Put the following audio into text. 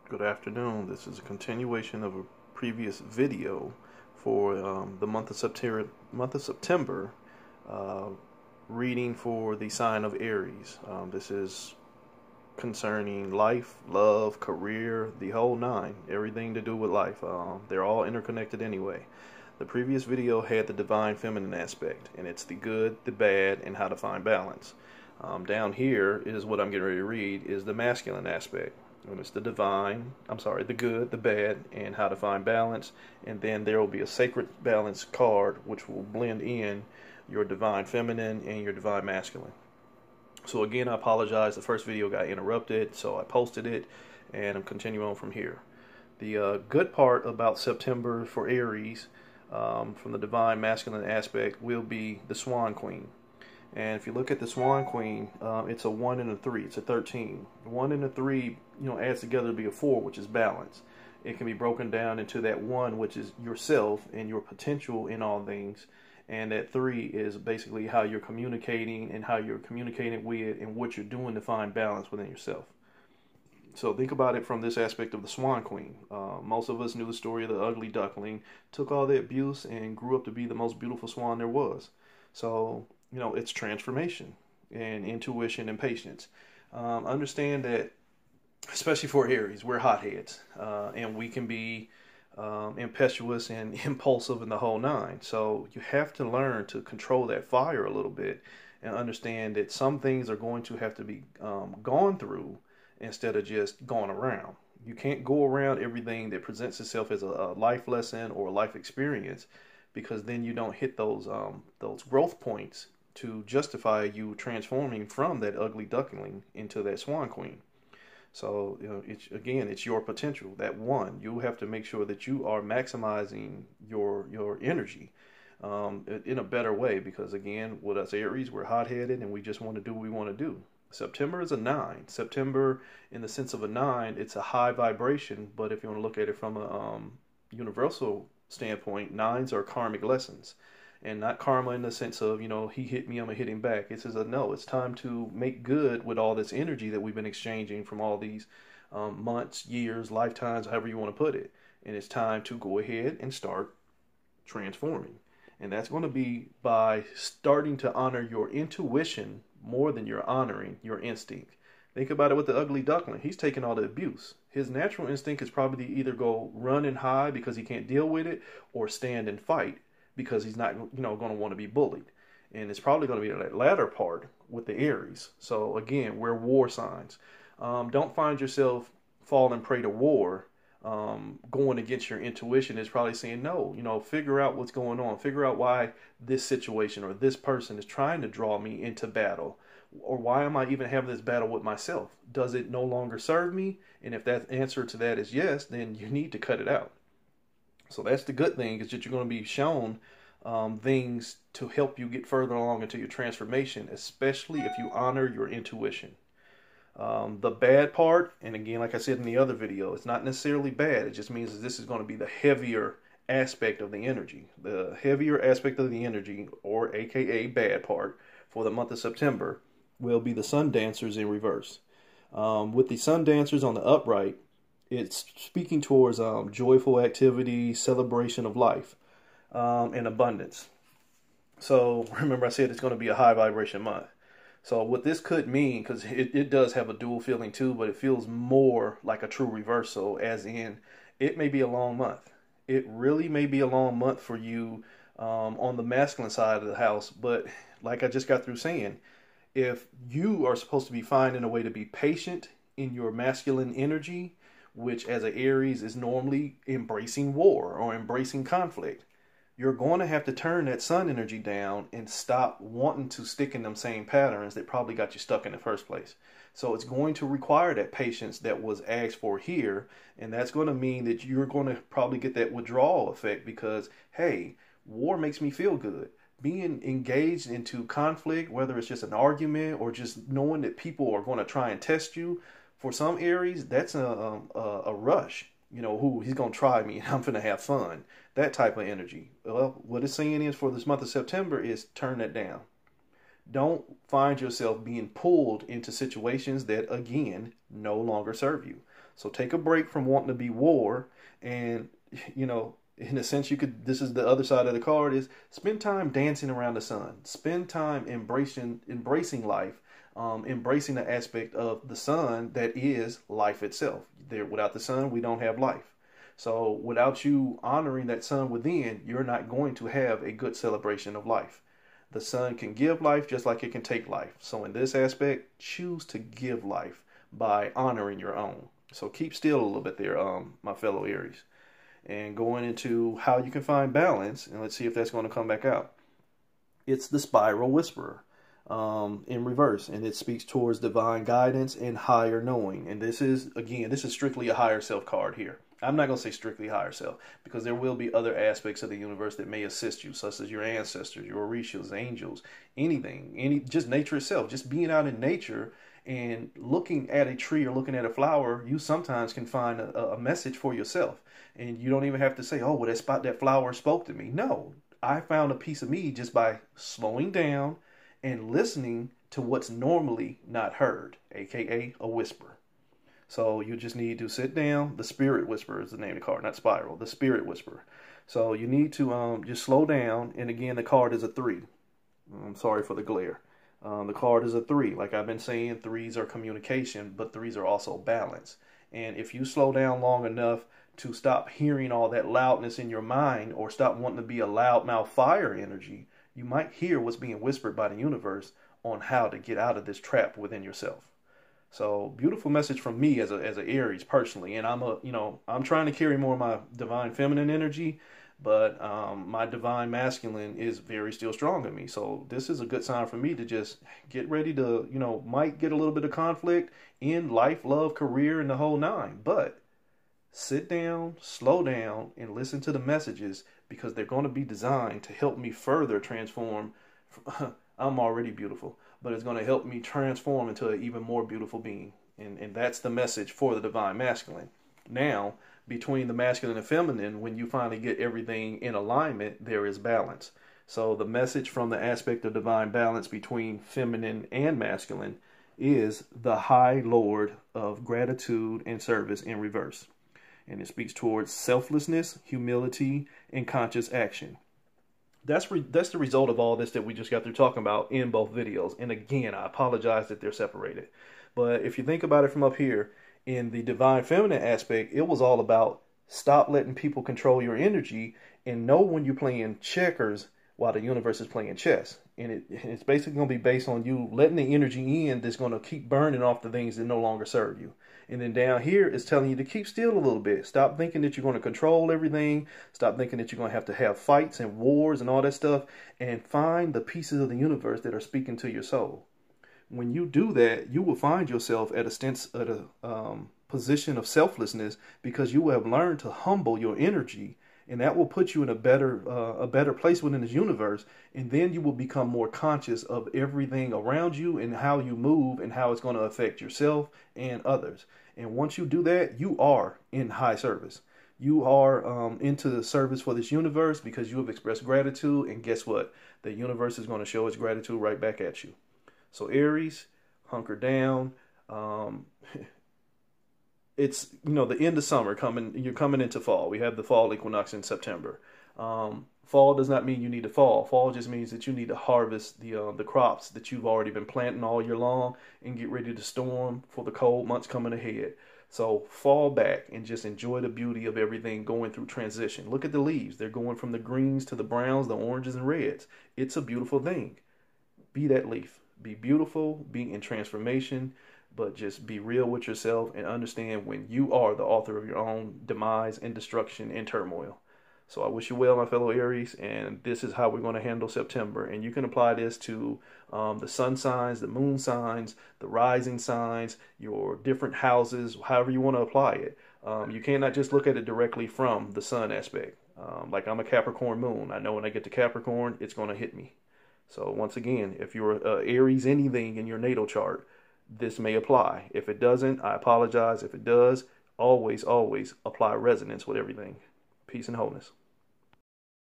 Good afternoon. This is a continuation of a previous video for the month of September. Uh, Reading for the sign of Aries. This is concerning life, love, career, the whole nine, everything to do with life. They're all interconnected anyway. The previous video had the divine feminine aspect, and it's the good, the bad, and how to find balance. Down here is what I'm getting ready to read is the masculine aspect. And it's the the good, the bad, and how to find balance. And then there will be a sacred balance card which will blend in your divine feminine and your divine masculine. So again, I apologize. The first video got interrupted, so I posted it, and I'm continuing on from here. The good part about September for Aries, from the divine masculine aspect, will be the Swan Queen. And if you look at the Swan Queen, it's a 1 and a 3. It's a 13. 1 and a 3, adds together to be a 4, which is balance. It can be broken down into that 1, which is yourself and your potential in all things. And that 3 is basically how you're communicating and how you're communicating with and what you're doing to find balance within yourself. So think about it from this aspect of the Swan Queen. Most of us knew the story of the ugly duckling, took all the abuse, and grew up to be the most beautiful swan there was. So, it's transformation and intuition and patience. Understand that, especially for Aries, we're hotheads, and we can be impetuous and impulsive in the whole nine. So you have to learn to control that fire a little bit and understand that some things are going to have to be gone through instead of just going around. You can't go around everything that presents itself as a life lesson or a life experience, because then you don't hit those growth points to justify you transforming from that ugly duckling into that Swan Queen. So, it's your potential. That one, you have to make sure that you are maximizing your energy in a better way, because again, with us Aries, we're hot-headed and we just want to do what we want to do. September is a 9. September, in the sense of a 9, it's a high vibration, but if you want to look at it from a universal standpoint, 9s are karmic lessons. And not karma in the sense of, he hit me, I'm going to hit him back. It says, no, it's time to make good with all this energy that we've been exchanging from all these months, years, lifetimes, however you want to put it. And it's time to go ahead and start transforming. And that's going to be by starting to honor your intuition more than you're honoring your instinct. Think about it with the ugly duckling. He's taking all the abuse. His natural instinct is probably to either go run and hide because he can't deal with it, or stand and fight because he's not, going to want to be bullied. And it's probably going to be that latter part with the Aries. So again, we're war signs. Don't find yourself falling prey to war. Going against your intuition is probably saying no. Figure out what's going on. Figure out why this situation or this person is trying to draw me into battle. Or why am I even having this battle with myself? Does it no longer serve me? And if that answer to that is yes, then you need to cut it out. So that's the good thing, is that you're going to be shown things to help you get further along into your transformation, especially if you honor your intuition. The bad part, and again, like I said in the other video, it's not necessarily bad. It just means that this is going to be the heavier aspect of the energy. The heavier aspect of the energy, or AKA bad part, for the month of September will be the sun dancers in reverse. With the sun dancers on the upright, it's speaking towards joyful activity, celebration of life, and abundance. So remember I said it's going to be a high vibration month. So what this could mean, because it does have a dual feeling too, but it feels more like a true reversal, as in it may be a long month. It really may be a long month for you on the masculine side of the house. But like I just got through saying, if you are supposed to be finding a way to be patient in your masculine energy, which as an Aries is normally embracing war or embracing conflict, you're going to have to turn that sun energy down and stop wanting to stick in them same patterns that probably got you stuck in the first place. So it's going to require that patience that was asked for here, and that's going to mean that you're going to probably get that withdrawal effect because, hey, war makes me feel good. Being engaged into conflict, whether it's just an argument or just knowing that people are going to try and test you, for some Aries, that's a rush. Who he's going to try me and I'm going to have fun. That type of energy. Well, what it's saying is for this month of September is turn that down. Don't find yourself being pulled into situations that, again, no longer serve you. So take a break from wanting to be war, and in a sense, this is the other side of the card, is spend time dancing around the sun. Spend time embracing life, embracing the aspect of the sun that is life itself. Without the sun, we don't have life. So without you honoring that sun within, you're not going to have a good celebration of life. The sun can give life just like it can take life. So in this aspect, choose to give life by honoring your own. So keep still a little bit there, my fellow Aries. And going into how you can find balance, and let's see if that's going to come back out. It's the Spiral Whisperer in reverse, and it speaks towards divine guidance and higher knowing. And this is strictly a higher self card here. I'm not going to say strictly higher self, because there will be other aspects of the universe that may assist you, such as your ancestors, your Orishas, angels, anything, just nature itself. Just being out in nature and looking at a tree or looking at a flower, you sometimes can find a message for yourself. And you don't even have to say, oh, well, that flower spoke to me. No, I found a piece of me just by slowing down and listening to what's normally not heard, aka a whisper. So you just need to sit down. The Spirit Whisperer is the name of the card, not Spiral. The Spirit Whisperer. So you need to just slow down. And again, the card is a 3. I'm sorry for the glare. The card is a 3. Like I've been saying, 3s are communication, but 3s are also balance. And if you slow down long enough to stop hearing all that loudness in your mind, or stop wanting to be a loudmouth fire energy, you might hear what's being whispered by the universe on how to get out of this trap within yourself. So beautiful message from me as a Aries personally, and I'm trying to carry more of my divine feminine energy, but my divine masculine is very still strong in me. So this is a good sign for me to just get ready to, might get a little bit of conflict in life, love, career, and the whole 9, but sit down, slow down, and listen to the messages, because they're going to be designed to help me further transform. I'm already beautiful, but it's going to help me transform into an even more beautiful being. And that's the message for the divine masculine. Now, between the masculine and feminine, when you finally get everything in alignment, there is balance. So the message from the aspect of divine balance between feminine and masculine is the High Lord of gratitude and service in reverse. And it speaks towards selflessness, humility, and conscious action. That's the result of all this that we just got through talking about in both videos. And again, I apologize that they're separated. But if you think about it from up here, in the divine feminine aspect, it was all about stop letting people control your energy and know when you're playing checkers while the universe is playing chess. And it's basically going to be based on you letting the energy in that's going to keep burning off the things that no longer serve you. And then down here, it's telling you to keep still a little bit. Stop thinking that you're going to control everything. Stop thinking that you're going to have fights and wars and all that stuff. And find the pieces of the universe that are speaking to your soul. When you do that, you will find yourself at a position of selflessness, because you will have learned to humble your energy. And that will put you in a better place within this universe. And then you will become more conscious of everything around you and how you move and how it's going to affect yourself and others. And once you do that, you are in high service. You are into the service for this universe, because you have expressed gratitude. And guess what? The universe is going to show its gratitude right back at you. So Aries, hunker down. It's, the end of summer coming. You're coming into fall. We have the fall equinox in September. Fall does not mean you need to fall. Fall just means that you need to harvest the crops that you've already been planting all year long and get ready to storm for the cold months coming ahead. So fall back and just enjoy the beauty of everything going through transition. Look at the leaves. They're going from the greens to the browns, the oranges and reds. It's a beautiful thing. Be that leaf. Be beautiful. Be in transformation. But just be real with yourself and understand when you are the author of your own demise and destruction and turmoil. So I wish you well, my fellow Aries, and this is how we're going to handle September. And you can apply this to the sun signs, the moon signs, the rising signs, your different houses, however you want to apply it. You cannot just look at it directly from the sun aspect. Like I'm a Capricorn moon. I know when I get to Capricorn, it's going to hit me. So once again, if you're Aries anything in your natal chart, this may apply. If it doesn't, I apologize. If it does, always, always apply resonance with everything. Peace and wholeness.